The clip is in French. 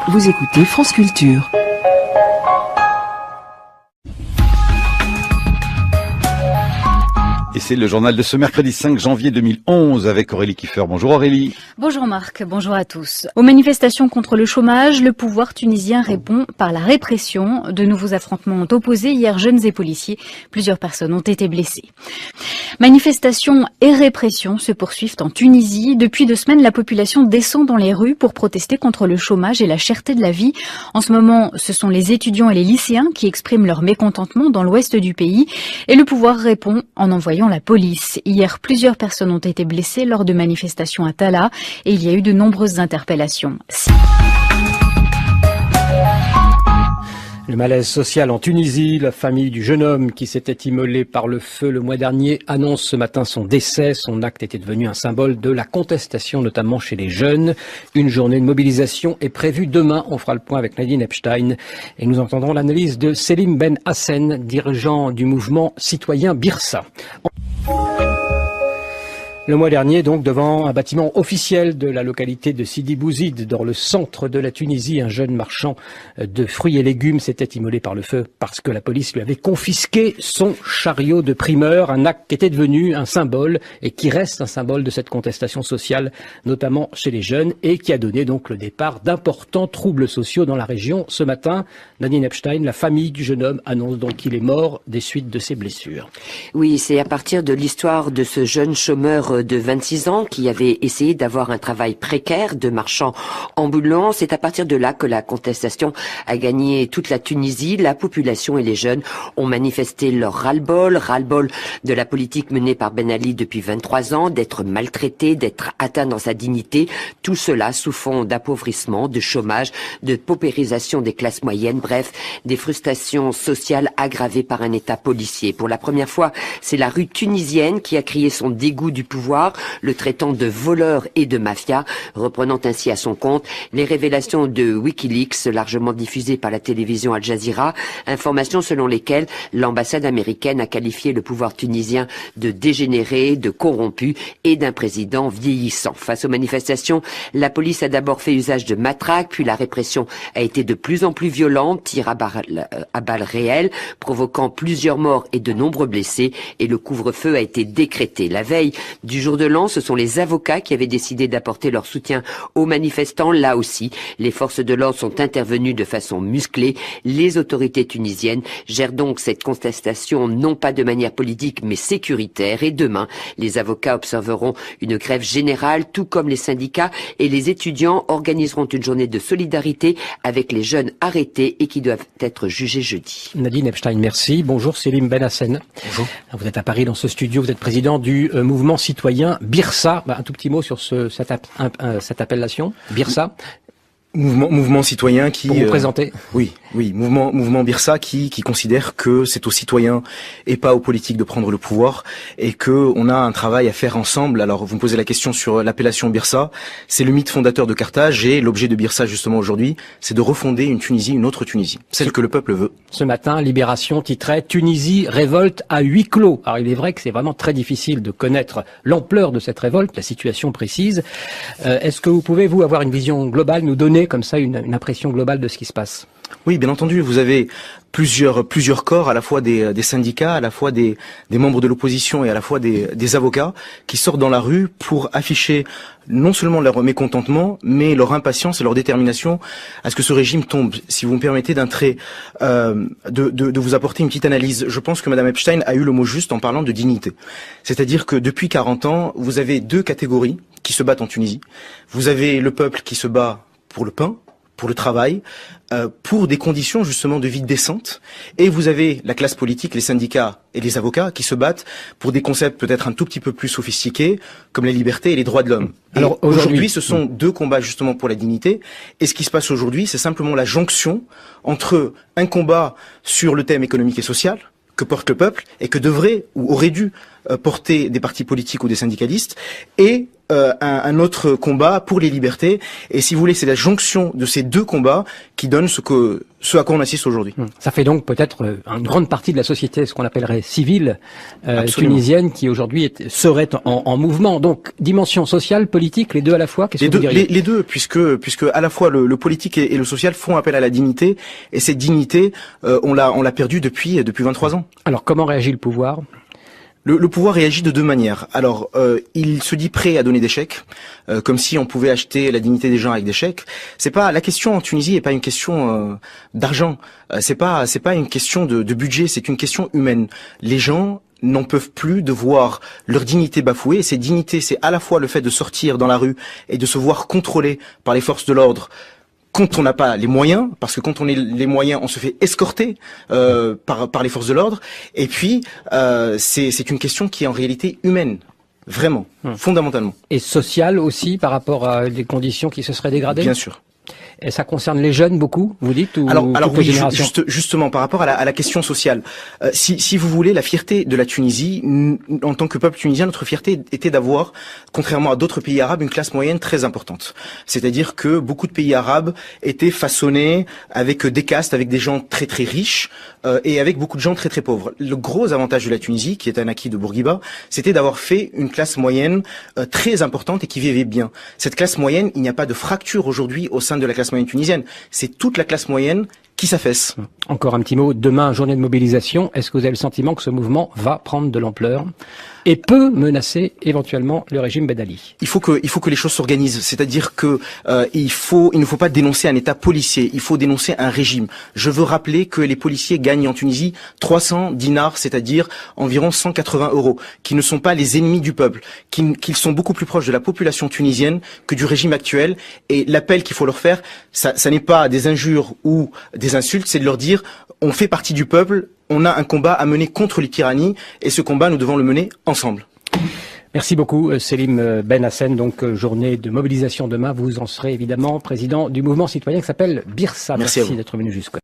Vous écoutez France Culture. Et c'est le journal de ce mercredi 5 janvier 2011 avec Aurélie Kiefer. Bonjour Aurélie. Bonjour Marc, bonjour à tous. Aux manifestations contre le chômage, le pouvoir tunisien répond par la répression. De nouveaux affrontements ont opposé hier jeunes et policiers. Plusieurs personnes ont été blessées. Manifestations et répression se poursuivent en Tunisie. Depuis 2 semaines, la population descend dans les rues pour protester contre le chômage et la cherté de la vie. En ce moment, ce sont les étudiants et les lycéens qui expriment leur mécontentement dans l'ouest du pays. Et le pouvoir répond en envoyant la police. Hier, plusieurs personnes ont été blessées lors de manifestations à Tala et il y a eu de nombreuses interpellations. Le malaise social en Tunisie, la famille du jeune homme qui s'était immolé par le feu le mois dernier annonce ce matin son décès. Son acte était devenu un symbole de la contestation, notamment chez les jeunes. Une journée de mobilisation est prévue demain. On fera le point avec Nadine Epstein et nous entendrons l'analyse de Selim Ben Hassen, dirigeant du mouvement citoyen Birsa. Le mois dernier, donc, devant un bâtiment officiel de la localité de Sidi Bouzid, dans le centre de la Tunisie, un jeune marchand de fruits et légumes s'était immolé par le feu parce que la police lui avait confisqué son chariot de primeur, un acte qui était devenu un symbole et qui reste un symbole de cette contestation sociale, notamment chez les jeunes, et qui a donné donc le départ d'importants troubles sociaux dans la région. Ce matin, Nadine Epstein, la famille du jeune homme, annonce donc qu'il est mort des suites de ses blessures. Oui, c'est à partir de l'histoire de ce jeune chômeur de 26 ans qui avait essayé d'avoir un travail précaire de marchand ambulant. C'est à partir de là que la contestation a gagné toute la Tunisie. La population et les jeunes ont manifesté leur ras-le-bol de la politique menée par Ben Ali depuis 23 ans, d'être maltraité, d'être atteint dans sa dignité. Tout cela sous fond d'appauvrissement, de chômage, de paupérisation des classes moyennes, bref, des frustrations sociales aggravées par un État policier. Pour la première fois, c'est la rue tunisienne qui a crié son dégoût du pouvoir, le traitant de voleur et de mafia, reprenant ainsi à son compte les révélations de Wikileaks largement diffusées par la télévision Al Jazeera, informations selon lesquelles l'ambassade américaine a qualifié le pouvoir tunisien de dégénéré, de corrompu et d'un président vieillissant. Face aux manifestations, la police a d'abord fait usage de matraques, puis la répression a été de plus en plus violente, tirs à balles réelles, provoquant plusieurs morts et de nombreux blessés, et le couvre-feu a été décrété. La veille du jour de l'an, ce sont les avocats qui avaient décidé d'apporter leur soutien aux manifestants. Là aussi, les forces de l'ordre sont intervenues de façon musclée. Les autorités tunisiennes gèrent donc cette contestation non pas de manière politique mais sécuritaire. Et demain, les avocats observeront une grève générale, tout comme les syndicats, et les étudiants organiseront une journée de solidarité avec les jeunes arrêtés et qui doivent être jugés jeudi. Nadine Epstein, merci. Bonjour Selim Ben Hassen. Bonjour. Vous êtes à Paris dans ce studio, vous êtes président du mouvement citoyen Birsa. Un tout petit mot sur cette appellation, Birsa. Mouvement citoyen qui... Pour vous présenter. Oui, mouvement Birsa qui considère que c'est aux citoyens et pas aux politiques de prendre le pouvoir et que on a un travail à faire ensemble. Alors, vous me posez la question sur l'appellation Birsa. C'est le mythe fondateur de Carthage et l'objet de Birsa, justement, aujourd'hui, c'est de refonder une Tunisie, une autre Tunisie, celle que le peuple veut. Ce matin, Libération titrait « Tunisie, révolte à huis clos ». Alors, il est vrai que c'est vraiment très difficile de connaître l'ampleur de cette révolte, la situation précise. Est-ce que vous pouvez, vous, avoir une vision globale, nous donner comme ça une impression globale de ce qui se passe? Oui, bien entendu. Vous avez plusieurs corps, à la fois des syndicats, à la fois des membres de l'opposition et à la fois des avocats qui sortent dans la rue pour afficher non seulement leur mécontentement, mais leur impatience et leur détermination à ce que ce régime tombe. Si vous me permettez d'entrer, de vous apporter une petite analyse, je pense que Madame Epstein a eu le mot juste en parlant de dignité. C'est-à-dire que depuis 40 ans, vous avez 2 catégories qui se battent en Tunisie. Vous avez le peuple qui se bat pour le pain, pour le travail, pour des conditions justement de vie décentes. Et vous avez la classe politique, les syndicats et les avocats qui se battent pour des concepts peut-être un tout petit peu plus sophistiqués, comme la liberté et les droits de l'homme. Alors aujourd'hui, ce sont 2 combats justement pour la dignité. Et ce qui se passe aujourd'hui, c'est simplement la jonction entre un combat sur le thème économique et social, que porte le peuple et que devrait ou aurait dû porter des partis politiques ou des syndicalistes, et un autre combat pour les libertés. Et si vous voulez, c'est la jonction de ces deux combats qui donne ce à quoi on assiste aujourd'hui. Ça fait donc peut-être une grande partie de la société, ce qu'on appellerait civile tunisienne, qui aujourd'hui serait en mouvement. Donc dimension sociale, politique, les deux à la fois. Qu'est-ce que vous diriez ? Les deux, puisque à la fois le politique et le social font appel à la dignité, et cette dignité, on l'a perdue depuis 23 ans. Alors comment réagit le pouvoir ? Le pouvoir réagit de deux manières. Alors, il se dit prêt à donner des chèques, comme si on pouvait acheter la dignité des gens avec des chèques. C'est pas la question en Tunisie n'est pas une question d'argent. C'est pas une question de budget. C'est une question humaine. Les gens n'en peuvent plus de voir leur dignité bafouée. Et cette dignité, c'est à la fois le fait de sortir dans la rue et de se voir contrôlé par les forces de l'ordre. Quand on n'a pas les moyens, parce que quand on a les moyens, on se fait escorter par les forces de l'ordre. Et puis, c'est une question qui est en réalité humaine, vraiment, fondamentalement. Et sociale aussi, par rapport à des conditions qui se seraient dégradées ? Bien sûr. Et ça concerne les jeunes beaucoup, vous dites, ou alors toutes les oui, générations ? justement, par rapport à la question sociale, si vous voulez, la fierté de la Tunisie, en tant que peuple tunisien, notre fierté était d'avoir, contrairement à d'autres pays arabes, une classe moyenne très importante. C'est-à-dire que beaucoup de pays arabes étaient façonnés avec des castes, avec des gens très très riches et avec beaucoup de gens très très pauvres. Le gros avantage de la Tunisie, qui est un acquis de Bourguiba, c'était d'avoir fait une classe moyenne très importante et qui vivait bien. Cette classe moyenne, il n'y a pas de fracture aujourd'hui au sein de la classe moyenne tunisienne. C'est toute la classe moyenne qui s'affaisse. Encore un petit mot. Demain, journée de mobilisation. Est-ce que vous avez le sentiment que ce mouvement va prendre de l'ampleur et peut menacer éventuellement le régime Ben Ali ? Il faut que les choses s'organisent. C'est-à-dire que il ne faut pas dénoncer un État policier. Il faut dénoncer un régime. Je veux rappeler que les policiers gagnent en Tunisie 300 dinars, c'est-à-dire environ 180 €, qui ne sont pas les ennemis du peuple, qu'ils sont beaucoup plus proches de la population tunisienne que du régime actuel. Et l'appel qu'il faut leur faire, ça n'est pas des injures ou des insultes, c'est de leur dire on fait partie du peuple, on a un combat à mener contre les tyrannies et ce combat nous devons le mener ensemble. Merci beaucoup Selim Ben Hassen. Donc journée de mobilisation demain, vous en serez évidemment président du mouvement citoyen qui s'appelle Birsa. Merci d'être venu jusqu'à